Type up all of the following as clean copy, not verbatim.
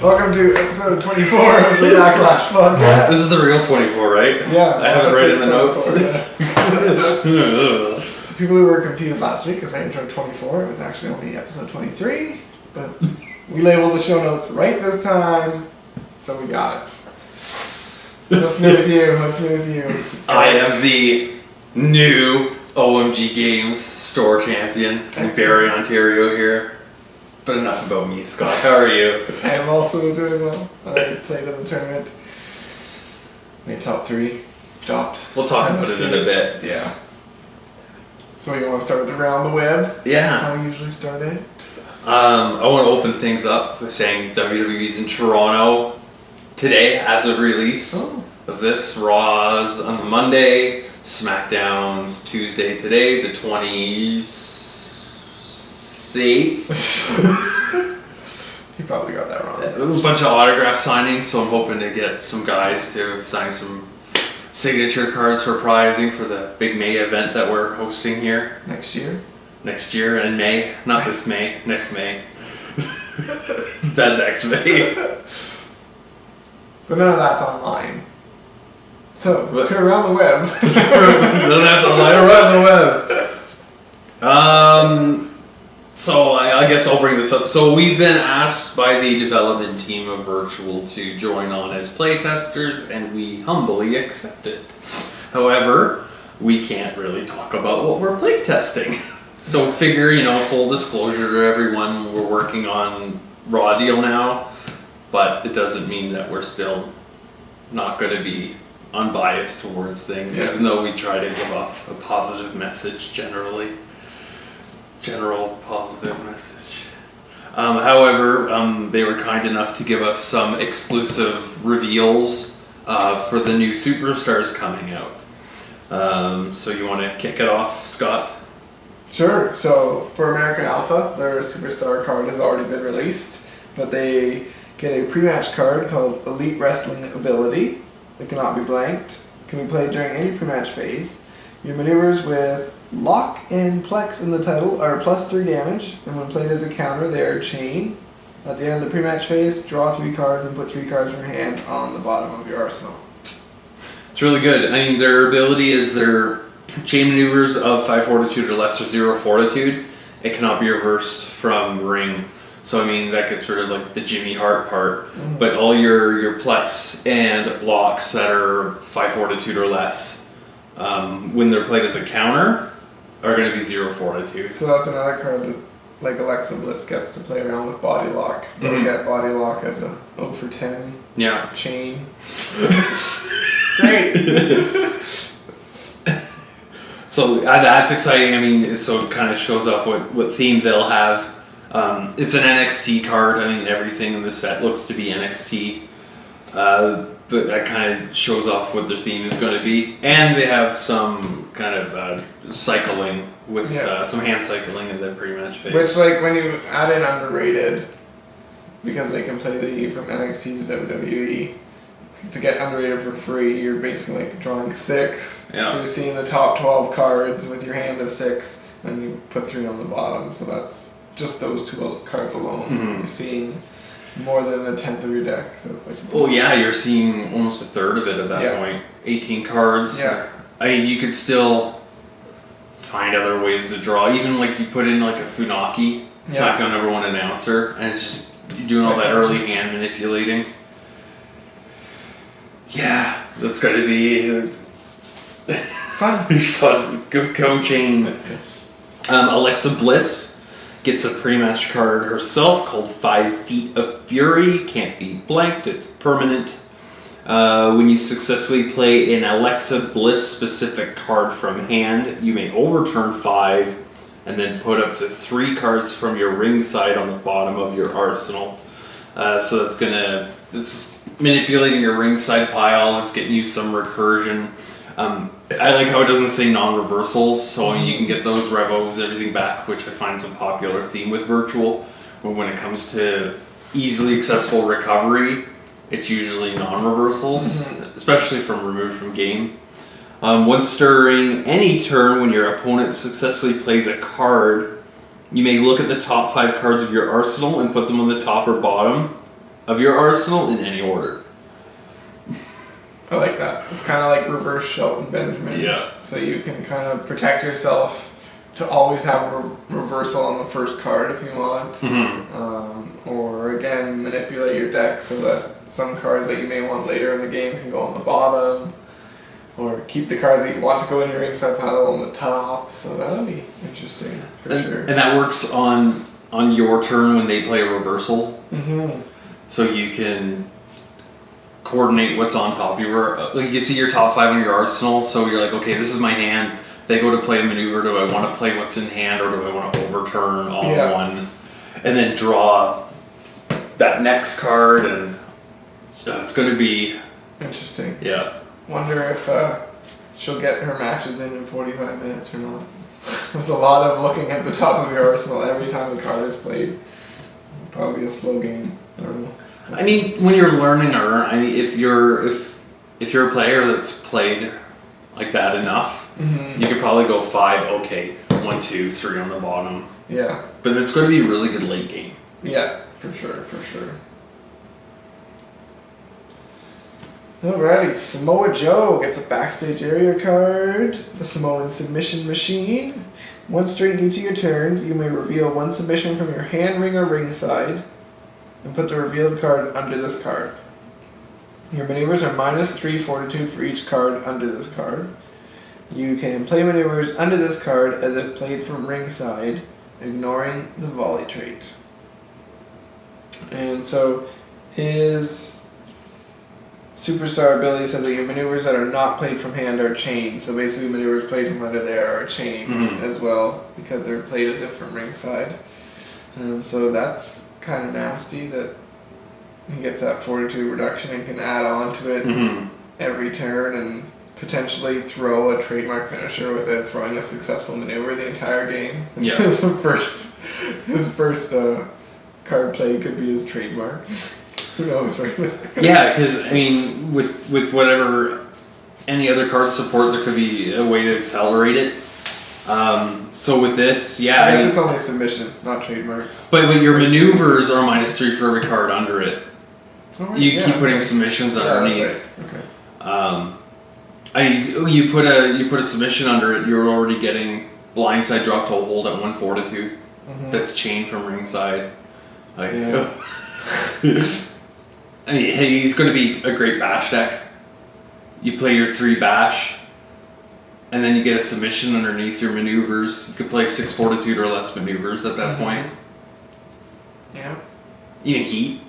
Welcome to episode 24 of the Backlash podcast. This is the real 24, right? Yeah. I have it right in the notes. So people who were confused last week because I entered 24, it was actually only episode 23, but we labeled the show notes right this time, so we got it. What's new with you? What's new with you? I am the new OMG Games store champion in Barrie, Ontario here. But enough about me, Scott. How are you? I am also doing well. I played in the tournament. Made top 3. Dropped. We'll talk about it in a bit. Yeah. So you want to start with around the web? Yeah. How we usually start it? I want to open things up by saying WWE's in Toronto today as of release of this. Raw's on the Monday, SmackDown's Tuesday today, the 28th. You probably got that wrong. It was a bunch of autograph signings, so I'm hoping to get some guys to sign some signature cards for prizing for the big May event that we're hosting here. Next year? Next year in May. Not this May. Next May. That next May. But none of that's online. So, to around the web. None of that's online around the web. So I guess I'll bring this up. So we've been asked by the development team of Virtual to join on as playtesters, and we humbly accepted. However, we can't really talk about what we're playtesting. So figure, full disclosure to everyone, we're working on Raw deal now, but it doesn't mean that we're still not going to be unbiased towards things, even though we try to give off a positive message generally. General positive message. However, they were kind enough to give us some exclusive reveals for the new superstars coming out. So you want to kick it off, Scott? Sure. So for American Alpha, their superstar card has already been released, but they get a pre-match card called Elite Wrestling Ability. It cannot be blanked. It can be played during any pre-match phase. Your maneuvers with Lock and Plex in the title are +3 damage, and when played as a counter, they are chain. At the end of the pre-match phase, draw 3 cards and put 3 cards from your hand on the bottom of your arsenal. It's really good. I mean, their ability is their chain maneuvers of 5 fortitude or less or 0 fortitude. It cannot be reversed from ring. So, I mean, that gets rid of like the Jimmy Hart part. Mm-hmm. But all your Plex and locks that are 5 fortitude or less, when they're played as a counter, are going to be 0 fortitude. So that's another card that, like Alexa Bliss, gets to play around with Body Lock. They'll get Body Lock as a 0 for 10 chain. Great! So that's exciting. I mean, so it kind of shows off what theme they'll have. It's an NXT card. I mean, everything in the set looks to be NXT. But that kind of shows off what their theme is going to be. And they have some kind of cycling with some hand cycling in the pre-match phase. Which, like, when you add in underrated, because they can play from NXT to WWE, to get underrated for free, you're basically like drawing 6. Yeah. So you're seeing the top 12 cards with your hand of 6, and you put 3 on the bottom. So that's just those 2 cards alone. Mm-hmm. You're seeing more than a tenth of your deck. So it's like, you're seeing almost a third of it at that point. 18 cards. Yeah. I mean, you could still find other ways to draw. Even like you put in like a Funaki, SmackDown #1 announcer, and it's just you're doing all that early hand manipulating. Yeah, that's got to be fun. Fun. Go chain. Alexa Bliss gets a pre-match card herself called 5 Feet of Fury. Can't be blanked, it's permanent. When you successfully play an Alexa Bliss specific card from hand, you may overturn 5 and then put up to 3 cards from your ring side on the bottom of your arsenal. So it's manipulating your ringside pile, it's getting you some recursion. I like how it doesn't say non-reversals, so you can get those revos, everything back, which I find is a popular theme with Virtual. But when it comes to easily accessible recovery, it's usually non-reversals, especially from removed from game. Once during any turn when your opponent successfully plays a card, you may look at the top 5 cards of your arsenal and put them on the top or bottom. of your arsenal in any order. I like that. It's kind of like reverse Shelton Benjamin. Yeah. So you can kind of protect yourself to always have a reversal on the first card if you want. Or again, manipulate your deck so that some cards that you may want later in the game can go on the bottom. Or keep the cards that you want to go in your ringside pile on the top. So that'll be interesting for sure. And that works on your turn when they play a reversal. So you can coordinate what's on top. You see your top 5 on your arsenal, so you're like, okay, this is my hand. They go to play a maneuver. Do I want to play what's in hand, or do I want to overturn all one, and then draw that next card? And it's going to be interesting. Yeah. Wonder if she'll get her matches in 45 minutes or not. There's a lot of looking at the top of your arsenal every time the card is played. Probably a slow game. I don't know. I mean, when you're learning, if you're a player that's played like that enough, you could probably go 5. Okay, 1, 2, 3 on the bottom. Yeah. But it's going to be a really good late game. Yeah, for sure. Alrighty, Samoa Joe gets a backstage area card. The Samoan submission machine. Once during each of your turns, you may reveal one submission from your hand, ring, or ringside, and put the revealed card under this card. Your maneuvers are -3 fortitude for each card under this card. You can play maneuvers under this card as if played from ringside, ignoring the volley trait. And so his superstar ability says that your maneuvers that are not played from hand are chained. So basically maneuvers played from under there are chained as well, because they're played as if from ringside. So that's kind of nasty that he gets that fortitude reduction and can add on to it every turn and potentially throw a trademark finisher without throwing a successful maneuver the entire game. Yeah. his first card play could be his trademark. Who knows, right? Yeah, because I mean, with whatever any other card support, there could be a way to accelerate it. So with this, I guess it's only submission, not trademarks. But when your maneuvers are -3 for every card under it, you keep putting submissions underneath. Right. Okay. You put a submission under it, you're already getting blindside drop to a hold at 1 fortitude. That's chained from ringside. Like, he's going to be a great bash deck. You play your 3 bash, and then you get a submission underneath your maneuvers. You could play 6 fortitude or less maneuvers at that point. Yeah. Even heat.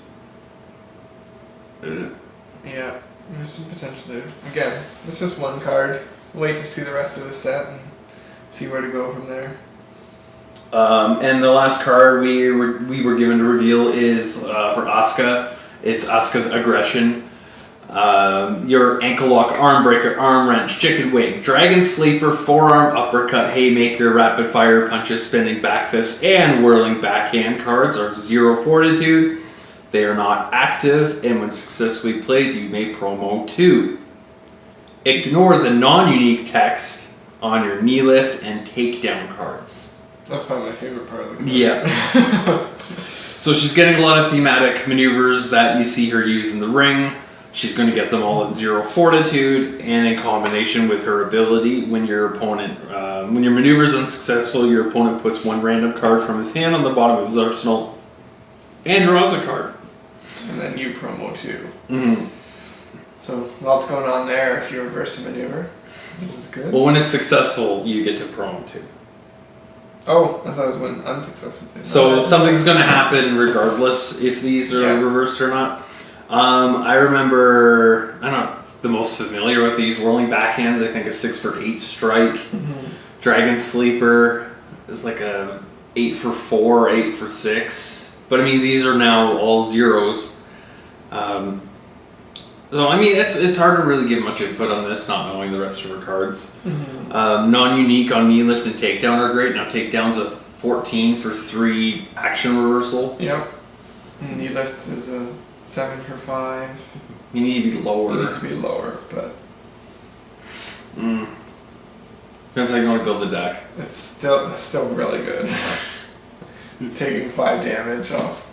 Yeah, there's some potential there. Again, it's just one card. Wait to see the rest of his set and see where to go from there. And the last card we were given to reveal is for Asuka. It's Asuka's aggression. Your ankle lock, arm breaker, arm wrench, chicken wing, dragon sleeper, forearm uppercut, haymaker, rapid fire punches, spinning back fist, and whirling backhand cards are 0 fortitude. They are not active, and when successfully played, you may promo 2. Ignore the non-unique text on your knee lift and takedown cards. That's probably my favorite part of the card. Yeah. So she's getting a lot of thematic maneuvers that you see her use in the ring. She's going to get them all at 0 fortitude, and in combination with her ability, when your maneuver is unsuccessful, your opponent puts 1 random card from his hand on the bottom of his arsenal and draws a card. And then you promo 2. So lots going on there if you reverse a maneuver, which is good. Well, when it's successful, you get to promo 2. Oh, I thought it was when unsuccessful. So something's going to happen regardless if these are reversed or not. I remember, I don't know, the most familiar with these whirling backhands, I think a 6 for 8 strike. Dragon sleeper is like a 8 for 4, 8 for 6. But I mean, these are now all zeros. So I mean, it's hard to really give much input on this, not knowing the rest of her cards. Non-unique on knee lift and takedown are great. Now takedown's a 14 for 3 action reversal. Yep. And knee lift is a 7 for 5. You need to be lower. You need to be lower, but depends how you want to build the deck. It's still really good. Taking 5 damage off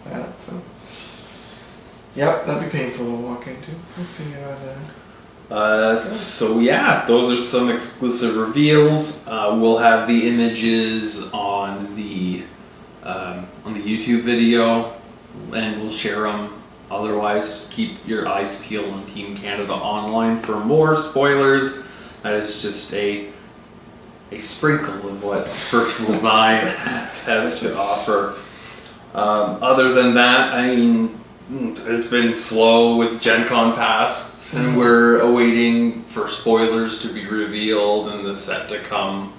that, so Yep, that'd be painful to walk into. We'll see how So yeah, those are some exclusive reveals. We'll have the images on the YouTube video, and we'll share them. Otherwise, keep your eyes peeled on Team Canada Online for more spoilers. That is just a sprinkle of what Virtual 9 has to offer. Other than that, I mean, it's been slow with Gen Con past, and we're awaiting for spoilers to be revealed and the set to come.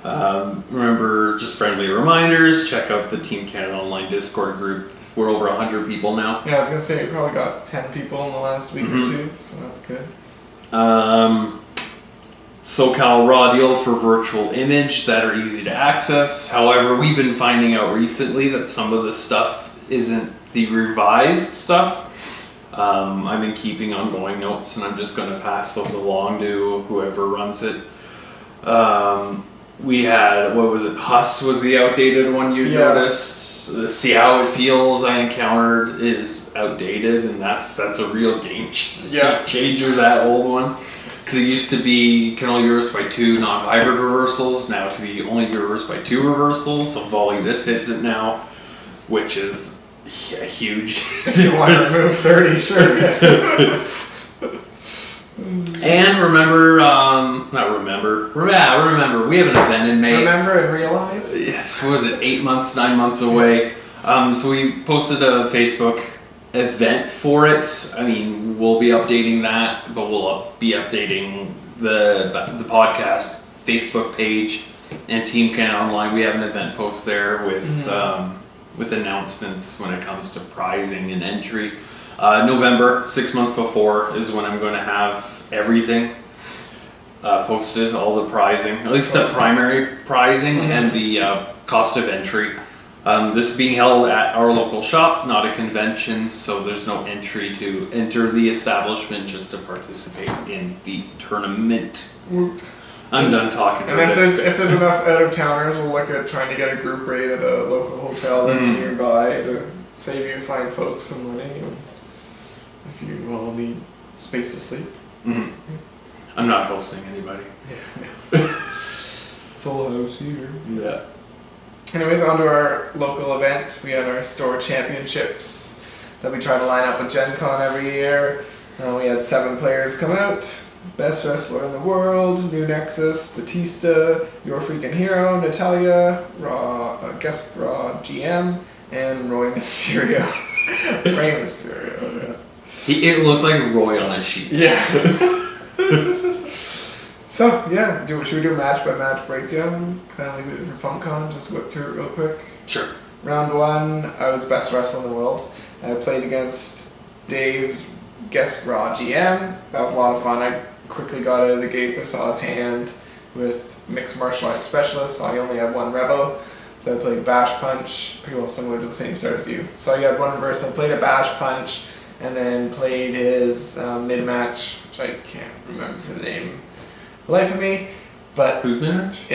Remember, just friendly reminders, check out the Team Canada Online Discord group. We're over 100 people now. Yeah, I was going to say, you probably got 10 people in the last week or two, so that's good. SoCal Raw deal for virtual image that are easy to access. However, we've been finding out recently that some of the stuff isn't the revised stuff. I've been keeping ongoing notes, and I'm just going to pass those along to whoever runs it. We had, what was it, Huss was the outdated one you noticed. See How It Feels I encountered is outdated, and that's a real game changer, that old one. Because it used to be can only be reversed by 2 non-hybrid reversals, now it can be only be reversed by 2 reversals, so volley this hits it now, which is huge. If you want to remove 30, sure. And remember, remember, we have an event in May. Remember and realize? Yes, what was it, 9 months away. So we posted a Facebook event for it. I mean, we'll be updating that, but we'll be updating the podcast Facebook page and Team Canada Online. We have an event post there with announcements when it comes to prizing and entry. November, 6 months before, is when I'm going to have everything posted, all the prizing, at least the primary prizing and the cost of entry. This being held at our local shop, not a convention, so there's no entry to enter the establishment, just to participate in the tournament. I'm done talking. And if there's enough out-of-towners, we'll look at trying to get a group rate at a local hotel that's nearby to save you fine folks some money, if you all need space to sleep. I'm not hosting anybody. Full house here. Yeah. Anyways, on to our local event. We had our store championships that we try to line up with Gen Con every year. We had 7 players come out. Best wrestler in the world, New Nexus, Batista, Your Freaking Hero, Natalia, Guest Raw GM, and Roy Mysterio. Rey Mysterio, yeah. It looked like Roy on a sheet. Yeah. So, yeah, should we do a match-by-match breakdown? Kind of leave it for FunCon, just whip through it real quick. Sure. Round 1, I was best wrestler in the world. I played against Dave's Guest Raw GM. That was a lot of fun. I quickly got out of the gates. I saw his hand with mixed martial arts specialist, so I only had 1 revo. So I played Bash Punch, pretty well similar to the same start as you. So I got 1 reverse. I played a Bash Punch, and then played his mid-match, which I can't remember the name. Life of me, but who's mid-match?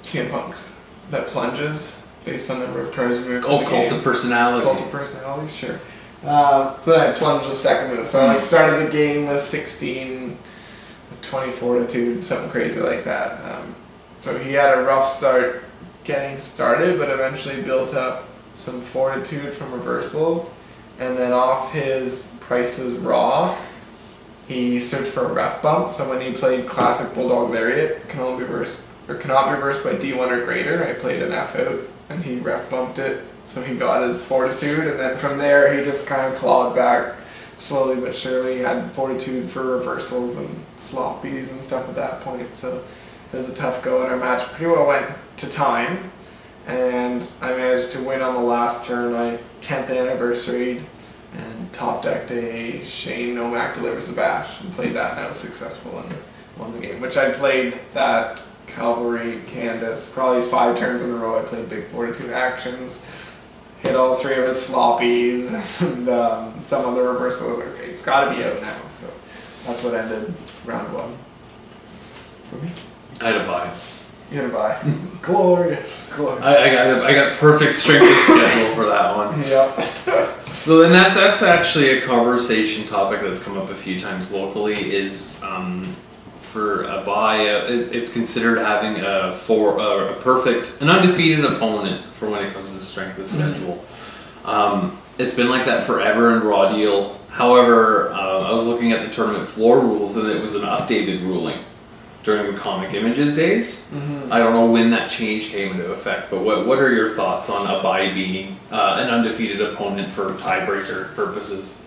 CM Punk's that plunges based on the number of cards you move. Oh, Cult of Personality. Cult of Personality, sure. So then I plunged the second move. So I started the game with 16, 20 fortitude, something crazy like that. So he had a rough start getting started, but eventually built up some fortitude from reversals, and then off his Price's Raw, he searched for a ref bump. So when he played classic Bulldog Lariat, cannot be reversed by D1 or greater, I played an F out, and he ref bumped it. So he got his fortitude, and then from there he just kind of clawed back slowly but surely. He had fortitude for reversals and sloppies and stuff at that point. So it was a tough go, and our match pretty well went to time. And I managed to win on the last turn. I 10th anniversary and top decked a Shane Nomac Delivers a Bash and played that, and I was successful and won the game. Which I played that Cavalry Candace probably 5 turns in a row. I played big fortitude actions, hit all 3 of his sloppies, and some other reversals. Okay, it's got to be out now. So that's what ended round 1 for me. I had a bye. You gotta buy. Glorious. I got perfect strength of schedule for that one. Yeah. So then that's actually a conversation topic that's come up a few times locally. Is for a buy, it's considered having an undefeated opponent for when it comes to strength of schedule. It's been like that forever in Raw Deal. However, I was looking at the tournament floor rules, and it was an updated ruling during the Comic Images days. Mm-hmm. I don't know when that change came into effect, but what are your thoughts on a bye being an undefeated opponent for tiebreaker purposes?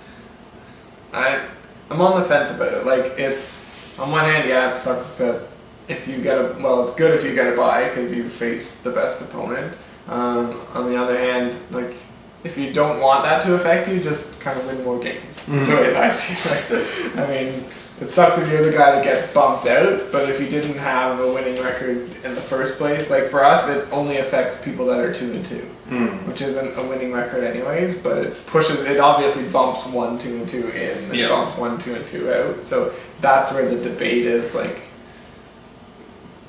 I'm on the fence about it. Like, it's on one hand, yeah, it sucks that if you get it's good if you get a bye because you face the best opponent. On the other hand, like, if you don't want that to affect you, just kind of win more games. That's the way that I see it. I mean, it sucks if you're the guy that gets bumped out, but if you didn't have a winning record in the first place, like for us, it only affects people that are 2-2, which isn't a winning record anyways, but it obviously bumps 1, 2, and 2 in, and bumps 1, 2, and 2 out. So that's where the debate is, like.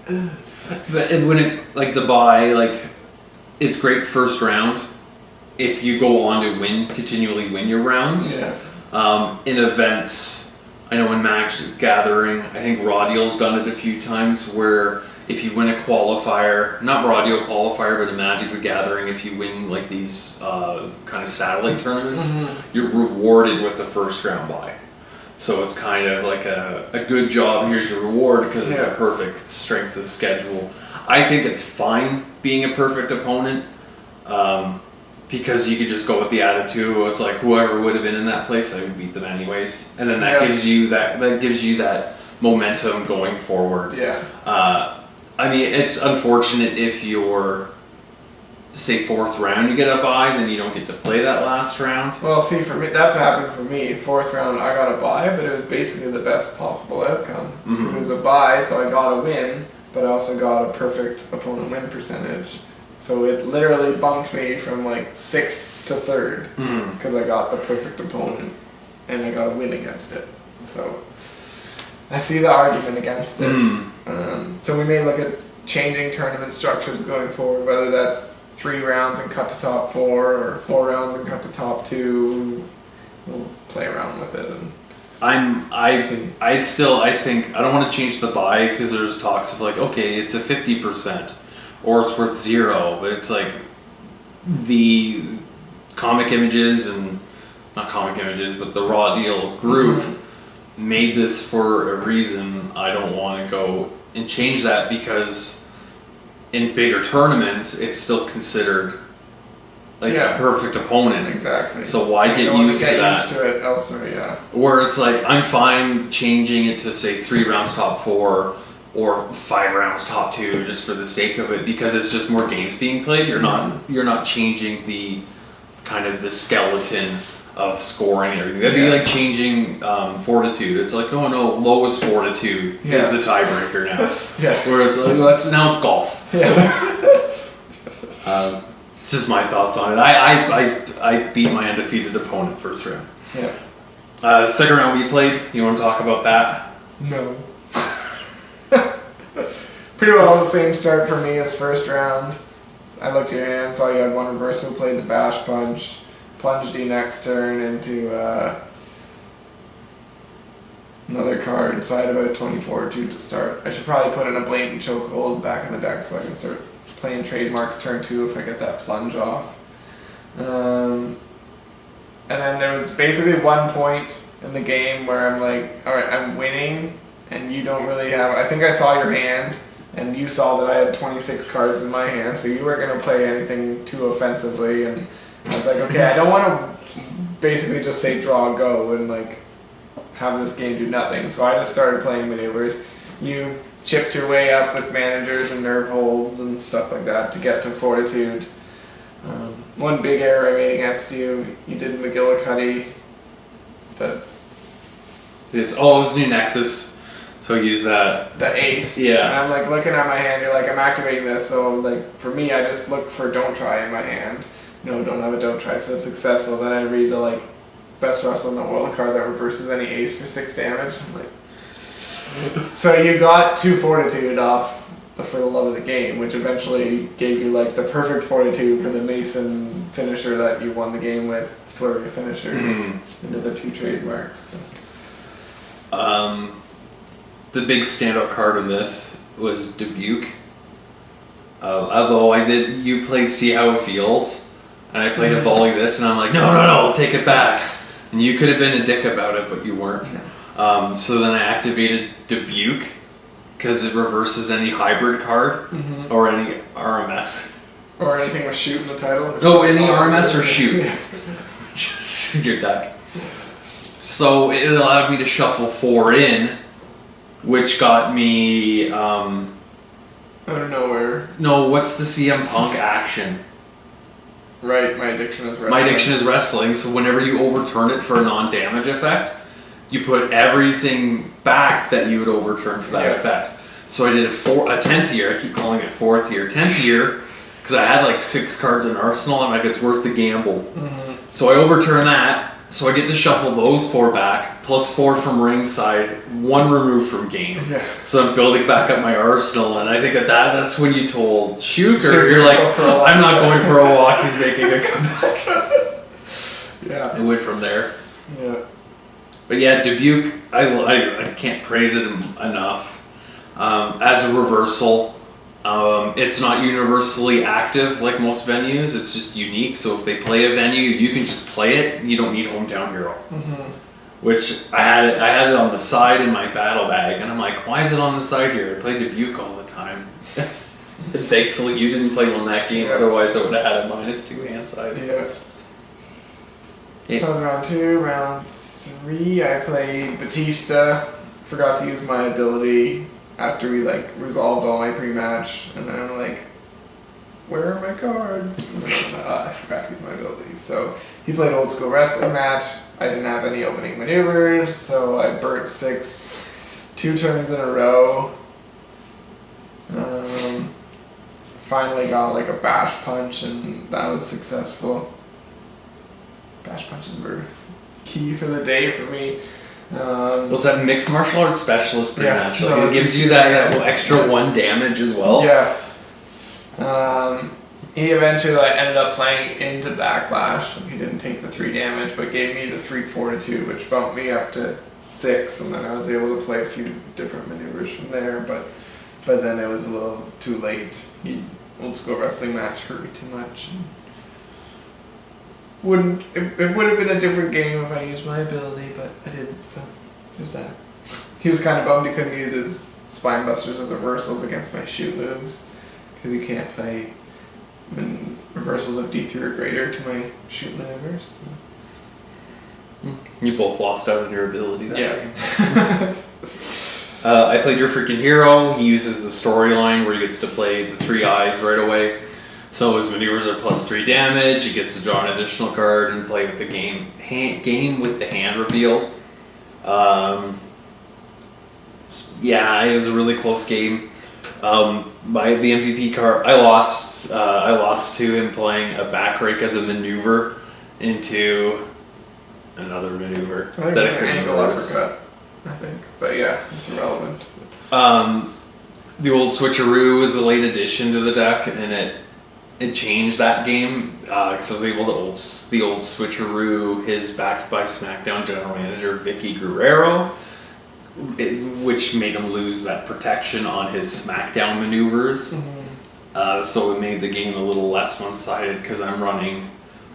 But when it, like the bye, like, it's great first round if you go on to continually win your rounds. Yeah. In events, I know in Magic the Gathering, I think Raw Deal's done it a few times, where if you win a qualifier, not Raw Deal qualifier, but in Magic the Gathering, if you win like these kind of satellite tournaments, you're rewarded with a first round bye. So it's kind of like a good job, here's your reward, because it's a perfect strength of schedule. I think it's fine being a perfect opponent, because you could just go with the attitude. It's like whoever would have been in that place, I would beat them anyways, and then that gives you that momentum going forward. Yeah. I mean, it's unfortunate if you're, say, 4th round you get a bye, then you don't get to play that last round. Well, see, for me, that's what happened for me. 4th round, I got a bye, but it was basically the best possible outcome. It was a bye, so I got a win, but I also got a perfect opponent win percentage. So it literally bumped me from like 6th to 3rd because I got the perfect opponent and I got a win against it. So I see the argument against it. So we may look at changing tournament structures going forward, whether that's 3 rounds and cut to top 4 or 4 rounds and cut to top 2. We'll play around with it. And I think I don't want to change the bye because there's talks of like, okay, it's a 50%. Or it's worth 0, but it's like the Comic Images and not Comic Images, but the Raw Deal group made this for a reason. I don't want to go and change that because in bigger tournaments, it's still considered like a perfect opponent. Exactly. So why get used to that? Used to it elsewhere, yeah. Where it's like I'm fine changing it to say 3 rounds top 4. Or 5 rounds top 2 just for the sake of it, because it's just more games being played. You're not changing the kind of the skeleton of scoring and everything. That'd be like changing fortitude. It's like, oh no, lowest fortitude is the tiebreaker now. Where it's like, now it's golf. It's just my thoughts on it. I beat my undefeated opponent first round. Second round we played. You want to talk about that? No. Pretty well the same start for me as first round. I looked at your hand, saw you had 1 reversal, played the bash punch, plunged you next turn into another card, so I had about 24 to start. I should probably put in a blatant chokehold back in the deck so I can start playing trademarks turn 2 if I get that plunge off. And then there was basically one point in the game where I'm like, alright, I'm winning, and you don't really have... I think I saw your hand, and you saw that I had 26 cards in my hand, so you weren't going to play anything too offensively, and I was like, okay, I don't want to basically just say draw, go, and like have this game do nothing, so I just started playing maneuvers. You chipped your way up with managers and nerve holds and stuff like that to get to fortitude. One big error I made against you, you did McGillicuddy. It was New Nexus, so use that. The ace. Yeah. And I'm like looking at my hand, you're like, I'm activating this, so like for me, I just look for don't try in my hand. No, don't have a don't try, so it's successful. Then I read the like best wrestle in the world card that reverses any ace for 6 damage. I'm like, so you got 2 fortitude off the For the Love of the Game, which eventually gave you like the perfect 42 for the Mason finisher that you won the game with, flurry of finishers, into the 2 trademarks. So. The big standout card in this was Dubuque. Although you played See How It Feels, and I played a volley this, and I'm like, no, I'll take it back. And you could have been a dick about it, but you weren't. So then I activated Dubuque, because it reverses any hybrid card, or any RMS. Or anything with shoot in the title. No, any RMS or shoot. Just your deck. So it allowed me to shuffle 4 in, which got me... out of nowhere. No, what's the CM Punk action? Right, My Addiction is Wrestling. My Addiction is Wrestling, so whenever you overturn it for a non-damage effect, you put everything back that you would overturn for that effect. So I did a 10th year, I keep calling it 4th year, 10th year, because I had like 6 cards in Arsenal, I'm like, it's worth the gamble. So I overturn that, so I get to shuffle those 4 back, plus 4 from ringside, 1 removed from game. So I'm building back up my arsenal, and I think that's when you told Shuker, you're like, I'm not going for a walk, he's making a comeback. It went from there. But yeah, Dubuque, I can't praise it enough. As a reversal, it's not universally active like most venues, it's just unique, so if they play a venue, you can just play it, you don't need Hometown Hero. Which I had it on the side in my battle bag, and I'm like, why is it on the side here? I play Dubuque all the time. And thankfully you didn't play one that game, otherwise I would have had a -2 hand size. So round 2, round 3, I played Batista, forgot to use my ability after we like resolved all my pre-match, and then I'm like, where are my cards? And then, I forgot to use my ability. So he played Old School Wrestling match. I didn't have any opening maneuvers, so I burnt 6 2 turns in a row. Finally got like a bash punch, and that was successful. Bash punches were key for the day for me. Was that mixed martial arts specialist pre-match? It gives you that extra 1 damage as well. He eventually ended up playing into Backlash. He didn't take the 3 damage, but gave me the 3 fortitude, which bumped me up to 6, and then I was able to play a few different maneuvers from there. But then it was a little too late. Old School Wrestling match hurt me too much. It would have been a different game if I used my ability, but I didn't, so there's that. He was kind of bummed he couldn't use his Spine Busters as reversals against my shoot moves, because you can't play reversals of D3 or greater to my shoot maneuvers. So. You both lost out on your ability that game. I played your freaking hero. He uses the storyline where he gets to play the 3 eyes right away. So his maneuvers are plus 3 damage. He gets to draw an additional card and play with the game with the hand revealed. It was a really close game. The MVP card, I lost to him playing a back rake as a maneuver into another maneuver that I couldn't angle uppercut, I think. But yeah, it's irrelevant. The old switcheroo was a late addition to the deck, and it changed that game, because I was able to the old switcheroo his backed by SmackDown general manager Vicky Guerrero, which made him lose that protection on his SmackDown maneuvers. So it made the game a little less one-sided, because I'm running,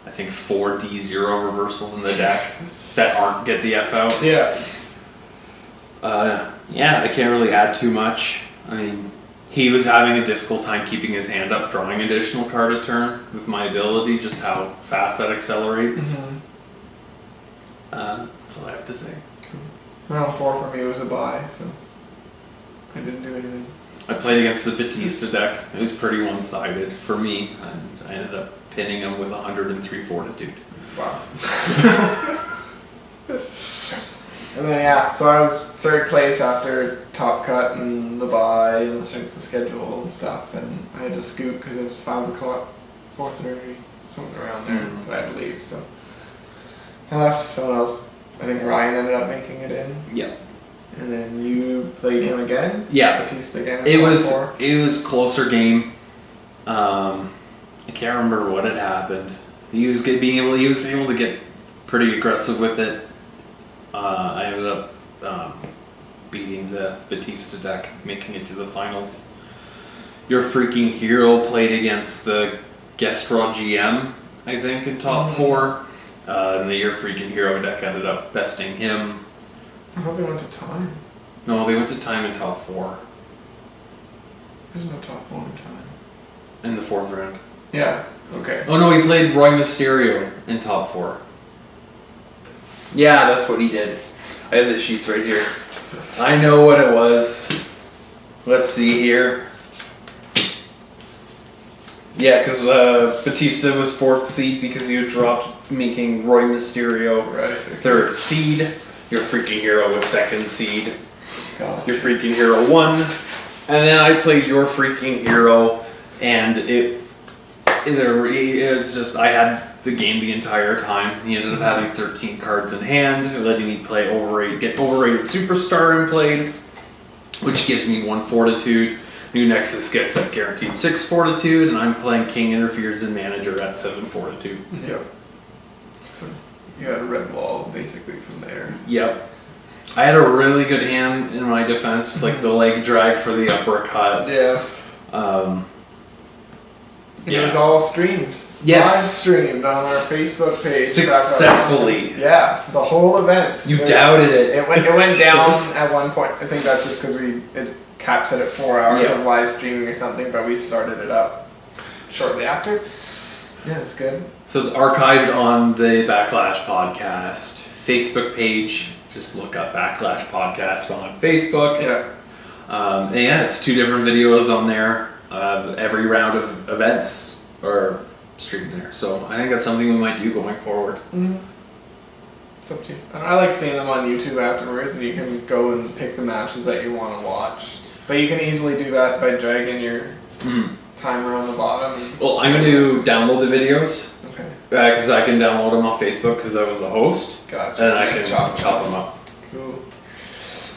I think, 4 D0 reversals in the deck that aren't get the F out. I can't really add too much. I mean, he was having a difficult time keeping his hand up, drawing additional card a turn with my ability, just how fast that accelerates. That's all I have to say. Round 4 for me was a bye, so I didn't do anything. I played against the Batista deck. It was pretty one-sided for me, and I ended up pinning him with 103 fortitude. Wow. And then so I was 3rd place after Top Cut and the bye and the strength of schedule and stuff, and I had to scoot because it was 5 o'clock, 4:30, something around there that I had to leave. So I left. Someone else, I think Ryan ended up making it in. And then you played him again? Yeah. Batista again? It was closer game. I can't remember what had happened. He was able to get pretty aggressive with it. I ended up beating the Batista deck, making it to the finals. Your freaking hero played against the guest raw GM, I think, in top 4. And your freaking hero deck ended up besting him. I thought they went to time. No, they went to time in top 4. There's no top 4 in time. In the 4th round. Yeah, okay. Oh no, he played Roy Mysterio in top 4. Yeah, that's what he did. I have the sheets right here. I know what it was. Let's see here. Yeah, because Batista was 4th seed because you had dropped making Roy Mysterio 3rd seed. Your freaking hero was 2nd seed. God. Your freaking hero won. And then I played your freaking hero, and it's just, I had the game the entire time. He ended up having 13 cards in hand, letting me play get overrated superstar and played, which gives me 1 fortitude. New Nexus gets that guaranteed 6 fortitude, and I'm playing King Interferes and Manager at 7 fortitude. Yep. So you had a red wall basically from there. Yep. I had a really good hand in my defense, like the leg drag for the uppercut. Yeah. It was all streamed. Yes. Live streamed on our Facebook page. Successfully. Yeah, the whole event. You doubted it. It went down at one point. I think that's just because it caps it at 4 hours of live streaming or something, but we started it up shortly after. Yeah, it's good. So it's archived on the Backlash podcast Facebook page. Just look up Backlash podcast on Facebook. Yeah. And yeah, it's 2 different videos on there. Every round of events are streamed there. So I think that's something we might do going forward. Mm-hmm. It's up to you. I like seeing them on YouTube afterwards, and you can go and pick the matches that you want to watch. But you can easily do that by dragging your timer on the bottom. Well, I'm going to download the videos. Okay. Because I can download them off Facebook because I was the host. Gotcha. And I can chop them up. Cool.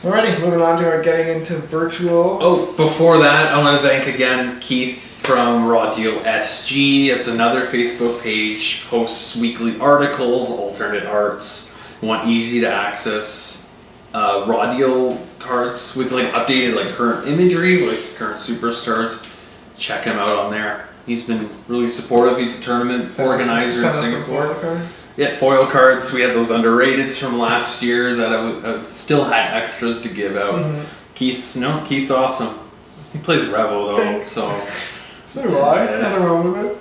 Alrighty, moving on to our getting into virtual. Oh, before that, I want to thank again Keith from Raw Deal SG. It's another Facebook page, posts weekly articles, alternate arts. You want easy to access Raw Deal cards with like updated like current imagery, like current superstars. Check him out on there. He's been really supportive. He's a tournament organizer in Singapore. Foil cards? Yeah, foil cards. We had those underrateds from last year that I still had extras to give out. Mm-hmm. Keith's awesome. He plays Revo though, Thanks. so do I. Nothing wrong with it.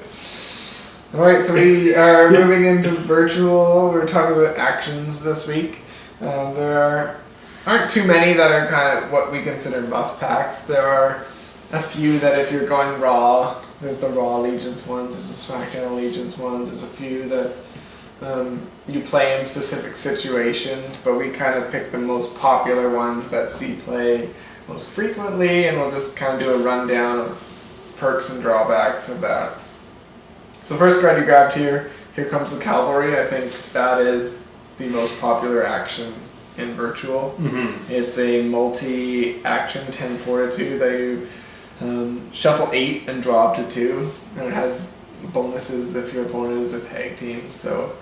Alright, so we are moving into virtual. We're talking about actions this week. There aren't too many that are kind of what we consider must packs. There are a few that if you're going Raw, there's the Raw Allegiance ones, there's the SmackDown Allegiance ones, there's a few that you play in specific situations, but we kind of pick the most popular ones that see play most frequently, and we'll just kind of do a rundown of perks and drawbacks of that. So first card you grabbed here comes the Cavalry. I think that is the most popular action in virtual. Mm-hmm. It's a multi-action 10 fortitude that you shuffle 8 and draw up to 2, and it has bonuses if your opponent is a tag team, so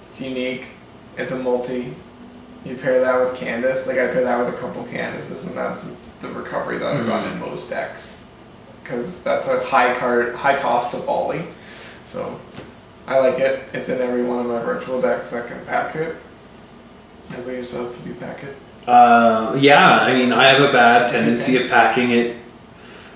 it's unique. It's a multi. You pair that with Candace, like I pair that with a couple Candaces, and that's the recovery that I run in most decks, because that's a high cost to volley. So I like it. It's in every one of my virtual decks that can pack it. How about yourself? Do you pack it? Yeah, I mean, I have a bad tendency of packing it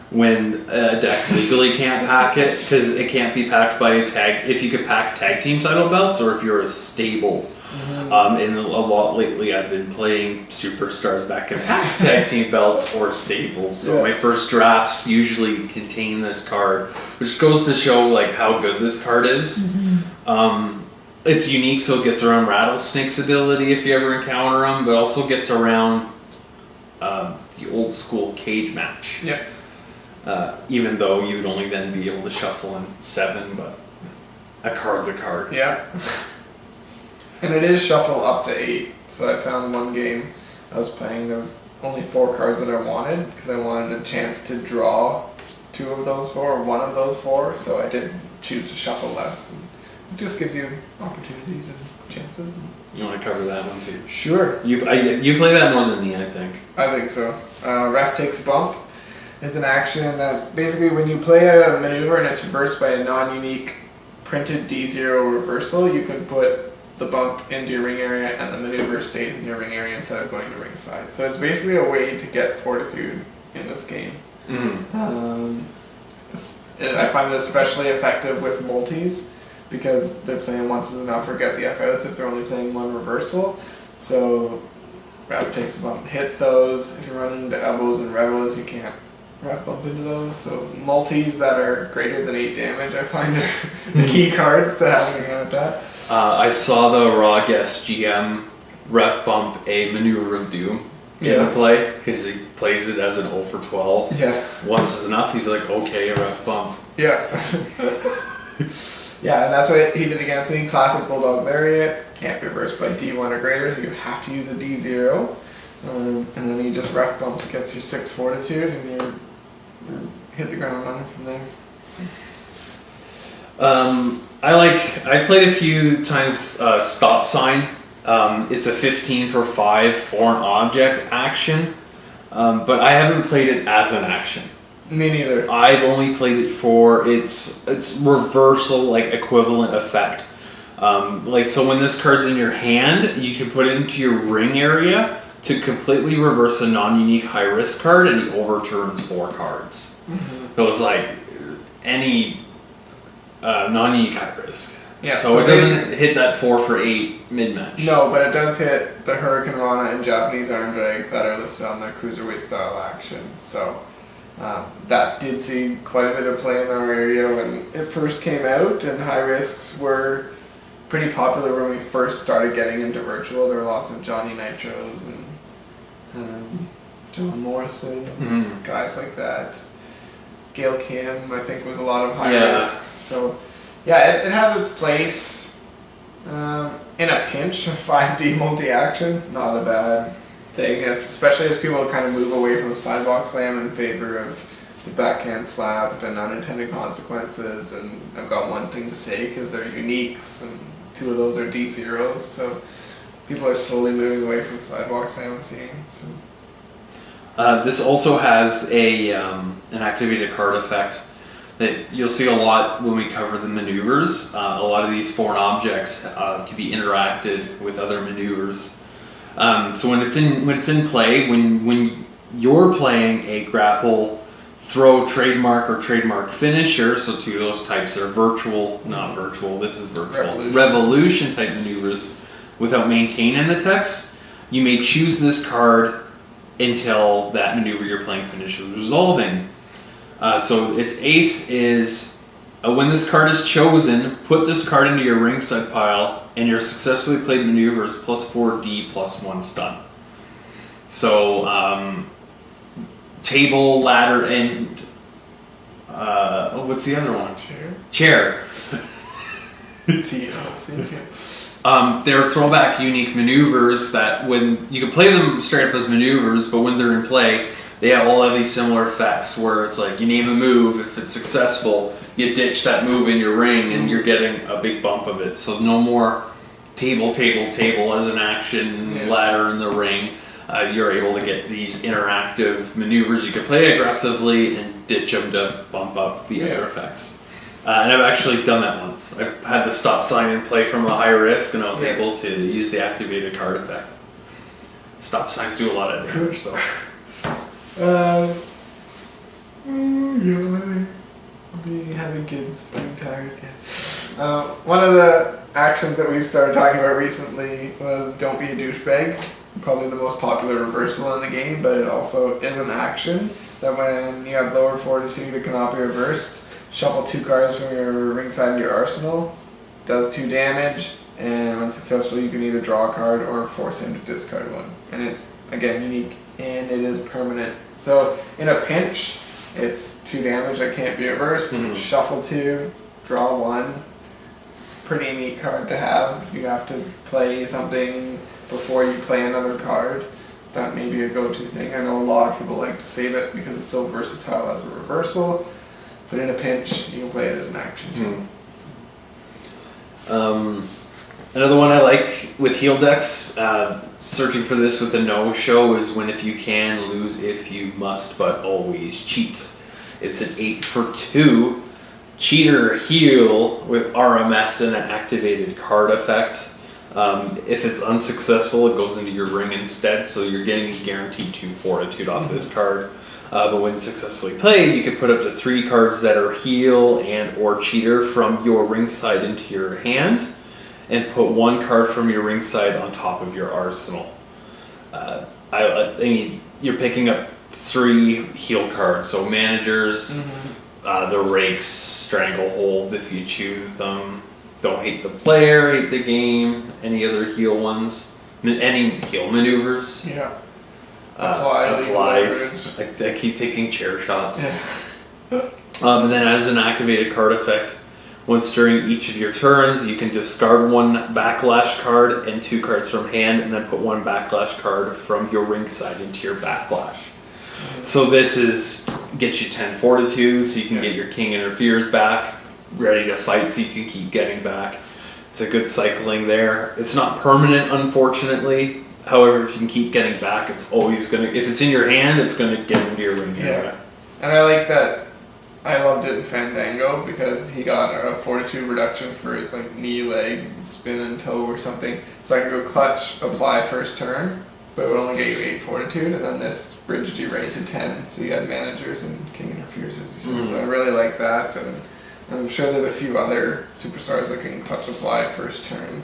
when a deck legally can't pack it, because it can't be packed by a tag. If you could pack tag team title belts, or if you're a stable. And a lot lately I've been playing superstars that can pack tag team belts or stables. So my first drafts usually contain this card, which goes to show like how good this card is. It's unique, so it gets around Rattlesnake's ability if you ever encounter him, but also gets around the old school cage match. Yeah. Even though you'd only then be able to shuffle in 7, but a card's a card. Yeah. And it is shuffle up to 8. So I found one game I was playing, there was only 4 cards that I wanted because I wanted a chance to draw 2 of those 4 or 1 of those 4, so I did choose to shuffle less. And it just gives you opportunities and chances. You want to cover that one too? Sure. You play that more than me, I think. I think so. Raph takes a bump. It's an action that basically when you play a maneuver and it's reversed by a non-unique printed D0 reversal, you can put the bump into your ring area and the maneuver stays in your ring area instead of going to ringside. So it's basically a way to get fortitude in this game. Mm-hmm. I find it especially effective with multis because they're playing once is enough or get the F outs if they're only playing 1 reversal. So Raph takes a bump, hits those. If you're running the elbows and rebels, you can't Raph bump into those. So multis that are greater than 8 damage, I find are the key cards to have in your hand with that. I saw the Raw guest GM ref bump a Maneuver of Doom in the play because he plays it as an 0 for 12. Yeah. Once is enough, he's like, okay, ref bump. Yeah. Yeah, and that's what he did against me. Classic Bulldog Lariat. Can't be reversed by D1 or greater, so you have to use a D0. And then he just ref bumps, gets your 6 fortitude, and you hit the ground running from there. I played a few times Stop Sign. It's a 15 for 5 for an object action, but I haven't played it as an action. Me neither. I've only played it for its reversal, like equivalent effect. So when this card's in your hand, you can put it into your ring area to completely reverse a non-unique high-risk card, and he overturns 4 cards. Mm-hmm. So it's like any non-unique high-risk. Yeah, so it doesn't hit that 4 for 8 mid-match. No, but it does hit the Hurricane Rana and Japanese Arm Drag that are listed on their Cruiserweight style action. So that did see quite a bit of play in our area when it first came out, and high risks were pretty popular when we first started getting into virtual. There were lots of Johnny Nitros and John Morrisons, guys like that. Gail Kim, I think, was a lot of high risks. So yeah, it has its place. In a pinch, a 5D multi-action, not a bad thing, especially as people kind of move away from sidewalk slam in favor of the backhand slap and unintended consequences. And I've got one thing to say because they're uniques, and 2 of those are D0s, so people are slowly moving away from sidewalk slam, I'm seeing. So. This also has an activated card effect that you'll see a lot when we cover the maneuvers. A lot of these foreign objects can be interacted with other maneuvers. So when it's in play, when you're playing a grapple, throw, trademark, or trademark finisher, so 2 of those types are virtual, not virtual, this is virtual, revolution type maneuvers, without maintaining the text, you may choose this card until that maneuver you're playing finishes resolving. So its ace is, when this card is chosen, put this card into your ringside pile, and your successfully played maneuver is +4D +1 stun. So, table, ladder, and what's the other one? Chair. They're throwback unique maneuvers that when you can play them straight up as maneuvers, but when they're in play, they all have these similar effects where it's like you name a move, if it's successful, you ditch that move in your ring and you're getting a big bump of it. So no more table as an action, ladder in the ring. You're able to get these interactive maneuvers. You can play aggressively and ditch them to bump up the other effects. And I've actually done that once. I had the Stop Sign in play from a high risk, and I was able to use the activated card effect. Stop signs do a lot of damage, though. Having kids, being tired. Yeah. One of the actions that we've started talking about recently was Don't Be a Douchebag. Probably the most popular reversal in the game, but it also is an action that when you have lower fortitude, it cannot be reversed. Shuffle 2 cards from your ringside into your arsenal. Does 2 damage, and when successful, you can either draw a card or force him to discard 1. And it's, again, unique, and it is permanent. So, in a pinch, it's 2 damage that can't be reversed. Shuffle 2, draw 1. It's a pretty neat card to have if you have to play something before you play another card. that may be a go-to thing. I know a lot of people like to save it because it's so versatile as a reversal, but in a pinch, you can play it as an action too. Another one I like with heel decks, searching for this with a no-show, is win if you can, lose if you must, but always cheat. It's an 8 for 2 cheater heel with RMS and an activated card effect. If it's unsuccessful, it goes into your ring instead, so you're getting guaranteed 2 fortitude off this card. But when successfully played, you can put up to 3 cards that are heel and or cheater from your ring side into your hand, and put 1 card from your ring side on top of your arsenal. I mean, you're picking up 3 heel cards, so managers, the rakes, strangleholds if you choose them. Don't hate the player, hate the game. Any other heel ones? Any heel maneuvers? Yeah. Applies. I keep thinking chair shots. Yeah. And then as an activated card effect, once during each of your turns, you can discard 1 Backlash card and 2 cards from hand, and then put 1 Backlash card from your ring side into your Backlash. So this is get you 10 fortitude, so you can get your King Interferes back, ready to fight, so you can keep getting back. It's a good cycling there. It's not permanent, unfortunately. However, if you can keep getting back, it's always gonna. If it's in your hand, it's gonna get into your ring. Yeah, and I like that. I loved it in Fandango because he got a fortitude reduction for his like knee, leg, spin and toe or something. So I could go clutch, apply first turn, but it would only get you 8 fortitude, and then this bridged you right to 10. So you had managers and King Interferes, as you said. So I really like that, and I'm sure there's a few other superstars that can clutch apply first turn.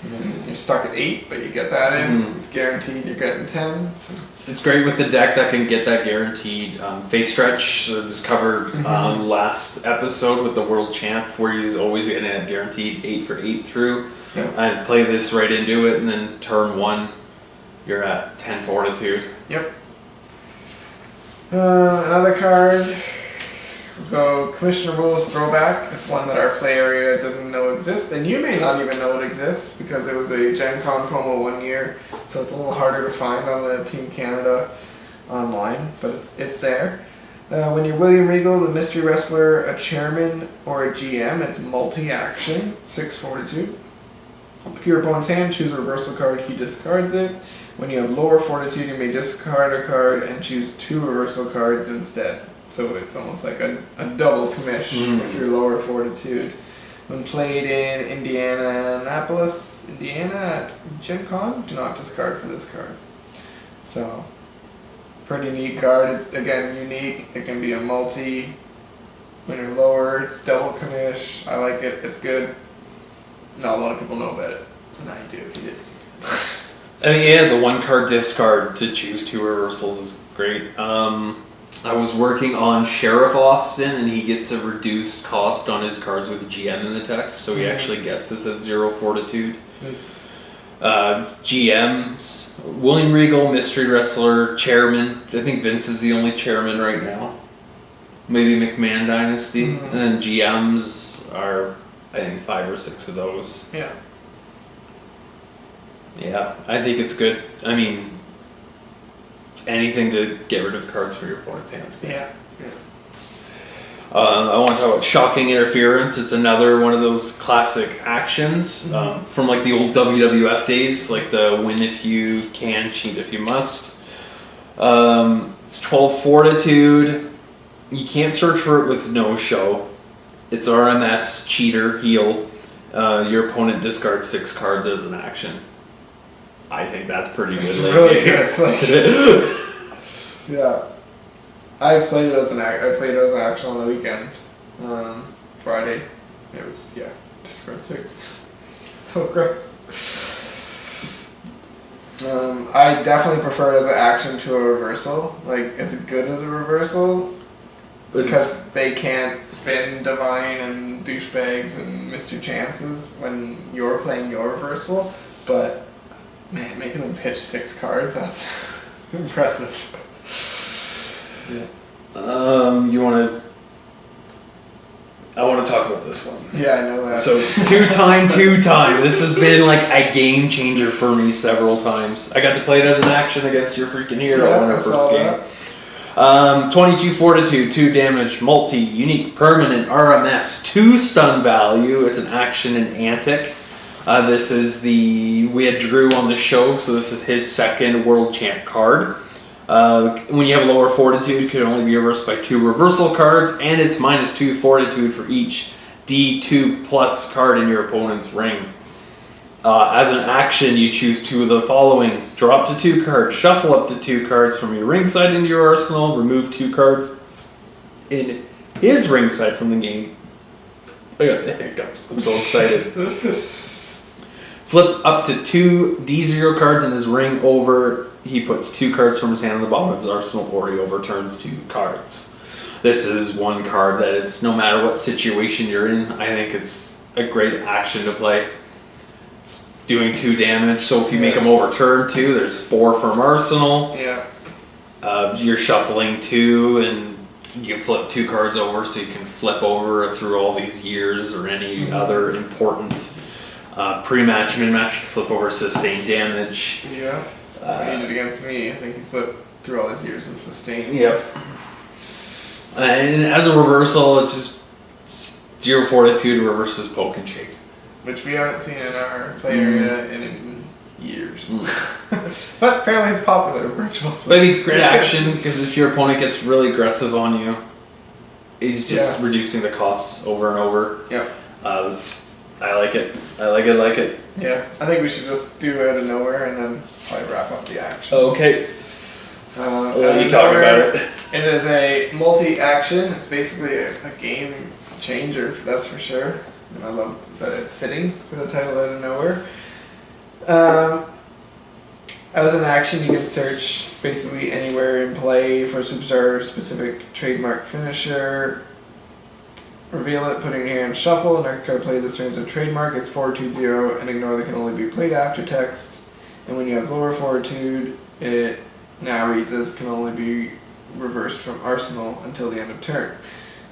And you're stuck at 8, but you get that in. It's guaranteed. You're getting 10. So. It's great with the deck that can get that guaranteed face stretch. It was covered last episode with the World Champ, where he's always getting a guaranteed 8 for 8 through. Yeah. I play this right into it, and then turn 1, you're at 10 fortitude. Yep. Another card. So Commissioner Rules Throwback. It's one that our play area doesn't know exists, and you may not even know it exists because it was a Gen Con promo 1 year, so it's a little harder to find on the Team Canada online, but it's there. When you're William Regal, the mystery wrestler, a chairman, or a GM, it's multi-action, 6 fortitude. Look your opponent's hand, choose a reversal card, he discards it. When you have lower fortitude, you may discard a card and choose 2 reversal cards instead. So it's almost like a double commish if you're lower fortitude. When played in Indianapolis, Indiana at Gen Con, do not discard for this card. So, pretty neat card. It's, again, unique. It can be a multi. When you're lower, it's double commish. I like it. It's good. Not a lot of people know about it. So now you do if you did. I mean, yeah, the 1 card discard to choose 2 reversals is great. I was working on Sheriff Austin, and he gets a reduced cost on his cards with GM in the text, so he actually gets this at 0 fortitude. Nice. GMs, William Regal, mystery wrestler, chairman. I think Vince is the only chairman right now. Maybe McMahon Dynasty. And then GMs are, I think, 5 or 6 of those. Yeah. Yeah, I think it's good. I mean, anything to get rid of cards for your opponent's hands. Yeah. I want to talk about Shocking Interference. It's another one of those classic actions from like the old WWF days, like the win if you can, cheat if you must. It's 12 fortitude. You can't search for it with no show. It's RMS, cheater, heel. Your opponent discards 6 cards as an action. I think that's pretty good. It's really good. Yeah, I played it as an action on the weekend. Friday, it was discard 6. So gross. I definitely prefer it as an action to a reversal. Like it's good as a reversal because they can't spin Divine and Douchebags and Mr. Chances when you're playing your reversal, but. Man, making them pitch 6 cards, that's impressive. Yeah. You want to I want to talk about this one. Yeah, I know that. So, two-time. This has been like a game changer for me several times. I got to play it as an action against your freaking hero in our first game. 22 Fortitude, 2 damage, multi, unique, permanent, RMS, 2 stun value. It's an action and antic. This is we had Drew on the show, so this is his second World Champ card. When you have lower Fortitude, it can only be reversed by 2 reversal cards, and it's -2 Fortitude for each D2 plus card in your opponent's ring. As an action, you choose 2 of the following. Draw up to 2 cards, shuffle up to 2 cards from your ring side into your arsenal, remove 2 cards in his ring side from the game. I got the hiccups. I'm so excited. Flip up to 2 D0 cards in his ring over. He puts 2 cards from his hand on the bottom of his arsenal, or he overturns 2 cards. This is one card that it's no matter what situation you're in, I think it's a great action to play. It's doing 2 damage, so if you make him overturn 2, there's 4 from arsenal. Yeah. You're shuffling 2, and you flip 2 cards over, so you can flip over through all these years or any other important pre-match, mid-match, flip over sustained damage. Yeah. So you did against me. I think you flipped through all these years and sustained. Yep. And as a reversal, it's just 0 Fortitude reverses Poke and Shake. Which we haven't seen in our play area in years. But apparently it's popular in virtual. So Maybe great action, because if your opponent gets really aggressive on you, he's just reducing the costs over and over. Yeah. I like it. I like it. Yeah. I think we should just do it out of nowhere and then probably wrap up the action. Okay. You talk about it. It is a multi-action. It's basically a game changer, that's for sure. And I love that it's fitting for the title out of nowhere. As an action, you can search basically anywhere in play for a superstar specific trademark finisher. Reveal it, put it in your hand, shuffle. Next card played this turn is a trademark. It's 4/2/0 and ignore that can only be played after text. And when you have lower Fortitude, it now reads as can only be reversed from arsenal until the end of turn.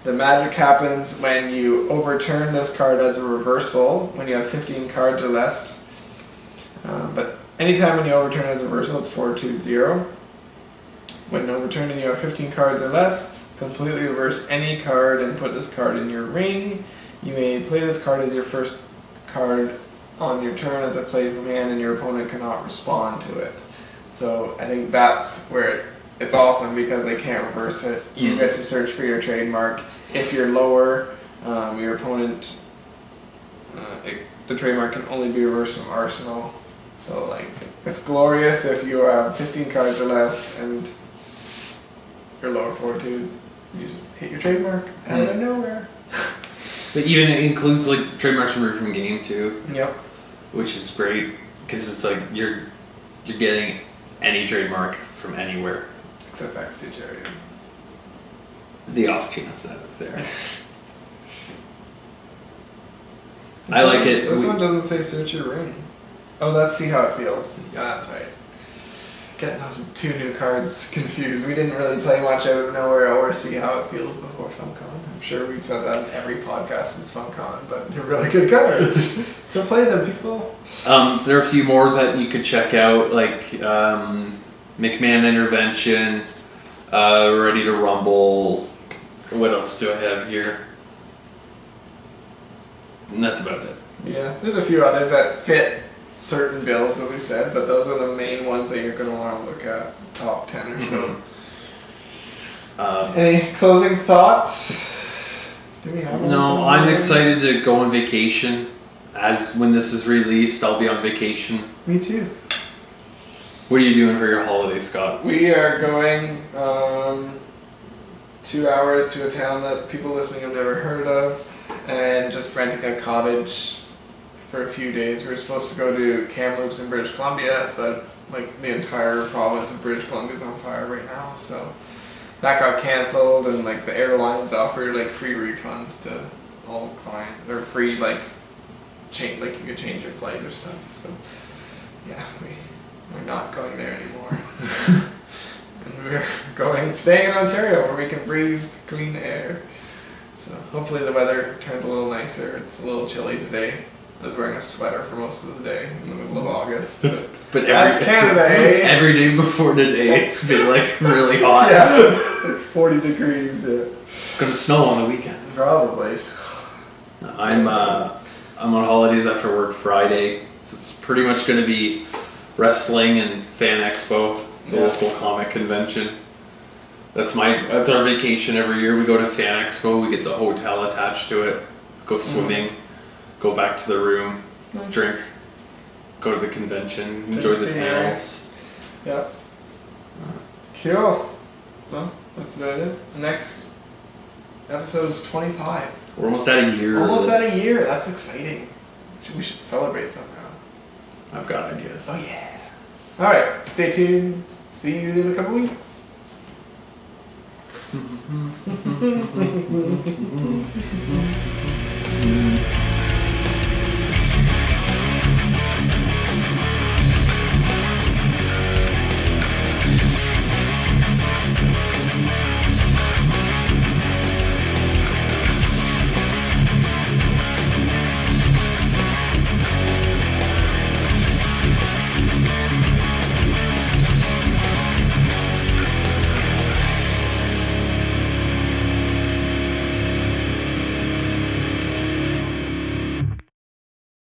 The magic happens when you overturn this card as a reversal when you have 15 cards or less. But anytime when you overturn as a reversal, it's 4/2/0. When overturning, you have 15 cards or less. Completely reverse any card and put this card in your ring. You may play this card as your first card on your turn as a play from hand, and your opponent cannot respond to it. So I think that's where it's awesome because they can't reverse it. You get to search for your trademark. If you're lower, your opponent, the trademark can only be reversed from arsenal. So like it's glorious if you have 15 cards or less and your lower Fortitude. You just hit your trademark out of nowhere. But even it includes like trademarks removed from game too. Yep. Which is great because it's like you're getting any trademark from anywhere. Except backstage area. The off chance that it's there. I like it. This one doesn't say search your ring. Oh, let's see how it feels. Yeah, that's right. Getting those 2 new cards confused. We didn't really play much out of nowhere or see how it feels before FunCon. I'm sure we've said that in every podcast since FunCon, but they're really good cards. So play them, people. There are a few more that you could check out, like McMahon Intervention, Ready to Rumble. What else do I have here? And that's about it. Yeah, there's a few others that fit certain builds, as we said, but those are the main ones that you're going to want to look at, top 10 or so. Any closing thoughts? Do we have No, I'm excited to go on vacation. As when this is released, I'll be on vacation. Me too. What are you doing for your holiday, Scott? We are going 2 hours to a town that people listening have never heard of, and just renting a cottage for a few days. We were supposed to go to Kamloops in British Columbia, but like the entire province of British Columbia is on fire right now, so that got canceled, and like the airlines offered like free refunds to all clients, or free like change, like you could change your flight or stuff. So yeah, we're not going there anymore. And we're staying in Ontario where we can breathe clean air. So hopefully the weather turns a little nicer. It's a little chilly today. I was wearing a sweater for most of the day in the middle of August. But That's Canada, eh? Every day before today, it's been like really hot. Yeah, like 40 degrees. Yeah. It's gonna snow on the weekend. Probably. I'm on holidays after work Friday, so it's pretty much gonna be wrestling and Fan Expo, the local comic convention. That's our vacation every year. We go to Fan Expo. We get the hotel attached to it. Go swimming. Go back to the room, drink, go to the convention, enjoy the panels. Yep. Cool. Well, that's about it. The next episode is 25. We're almost at a year. Almost at a year. That's exciting. We should celebrate somehow. I've got ideas. Oh yeah. All right. Stay tuned. See you in a couple weeks.